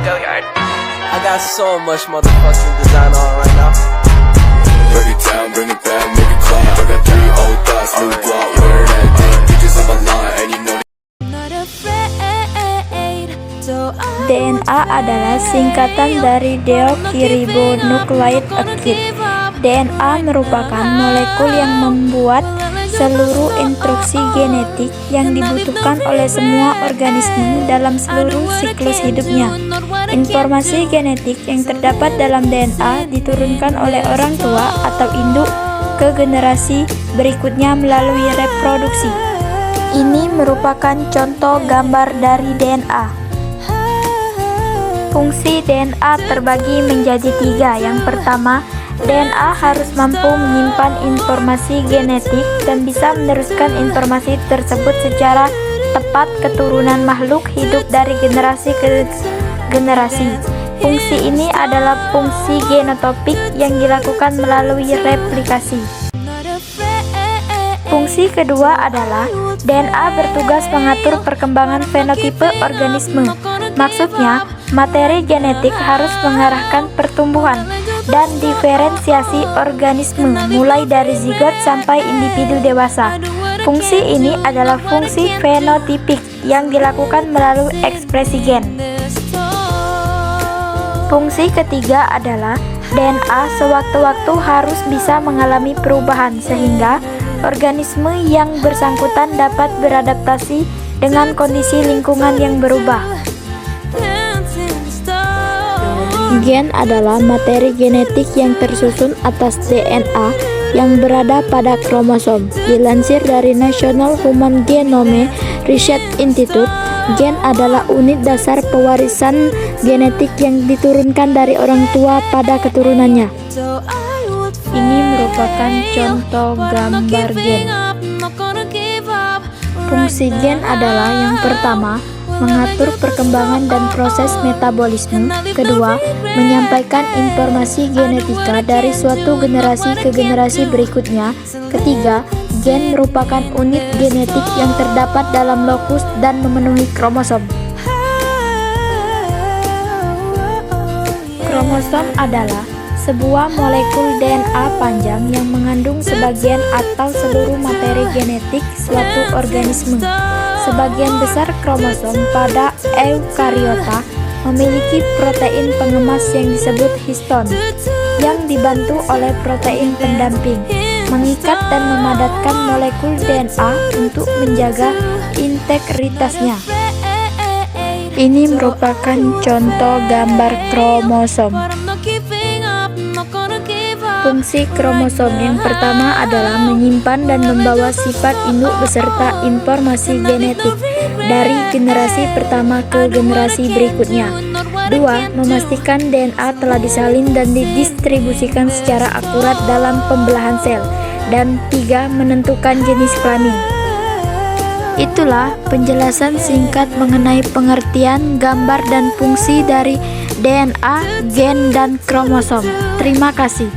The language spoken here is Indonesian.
Go yard. I got so much motherfucking design on right now. Break it down, bring it back, make it clap. I got 3 old thoughts, new block, where that damn bitches on my line, and you know DNA adalah singkatan dari deoxyribonucleic acid. DNA merupakan molekul yang membuat seluruh instruksi genetik yang dibutuhkan oleh semua organisme dalam seluruh siklus hidupnya. Informasi genetik yang terdapat dalam DNA diturunkan oleh orang tua atau induk ke generasi berikutnya melalui reproduksi. Ini merupakan contoh gambar dari DNA. Fungsi DNA terbagi menjadi 3. Yang pertama, DNA harus mampu menyimpan informasi genetik dan bisa meneruskan informasi tersebut secara tepat keturunan makhluk hidup dari generasi ke generasi. Fungsi ini adalah fungsi genotipik yang dilakukan melalui replikasi. Fungsi kedua adalah DNA bertugas mengatur perkembangan fenotipe organisme. Maksudnya, materi genetik harus mengarahkan pertumbuhan dan diferensiasi organisme mulai dari zigot sampai individu dewasa. Fungsi ini adalah fungsi fenotipik yang dilakukan melalui ekspresi gen. Fungsi ketiga adalah DNA sewaktu-waktu harus bisa mengalami perubahan sehingga organisme yang bersangkutan dapat beradaptasi dengan kondisi lingkungan yang berubah. Gen adalah materi genetik yang tersusun atas DNA yang berada pada kromosom. Dilansir dari National Human Genome Research Institute, gen adalah unit dasar pewarisan genetik yang diturunkan dari orang tua pada keturunannya. Ini merupakan contoh gambar gen. Fungsi gen adalah yang pertama, mengatur perkembangan dan proses metabolisme. Kedua, menyampaikan informasi genetika dari suatu generasi ke generasi berikutnya. Ketiga, gen merupakan unit genetik yang terdapat dalam lokus dan memenuhi kromosom. Kromosom adalah sebuah molekul DNA panjang yang mengandung sebagian atau seluruh materi genetik suatu organisme. Sebagian besar kromosom pada eukariota memiliki protein pengemas yang disebut histon, yang dibantu oleh protein pendamping, mengikat dan memadatkan molekul DNA untuk menjaga integritasnya. Ini merupakan contoh gambar kromosom. Fungsi kromosom yang pertama adalah menyimpan dan membawa sifat induk beserta informasi genetik dari generasi pertama ke generasi berikutnya. 2. Memastikan DNA telah disalin dan didistribusikan secara akurat dalam pembelahan sel. Dan 3. Menentukan jenis kelamin. Itulah penjelasan singkat mengenai pengertian, gambar, dan fungsi dari DNA, gen, dan kromosom. Terima kasih.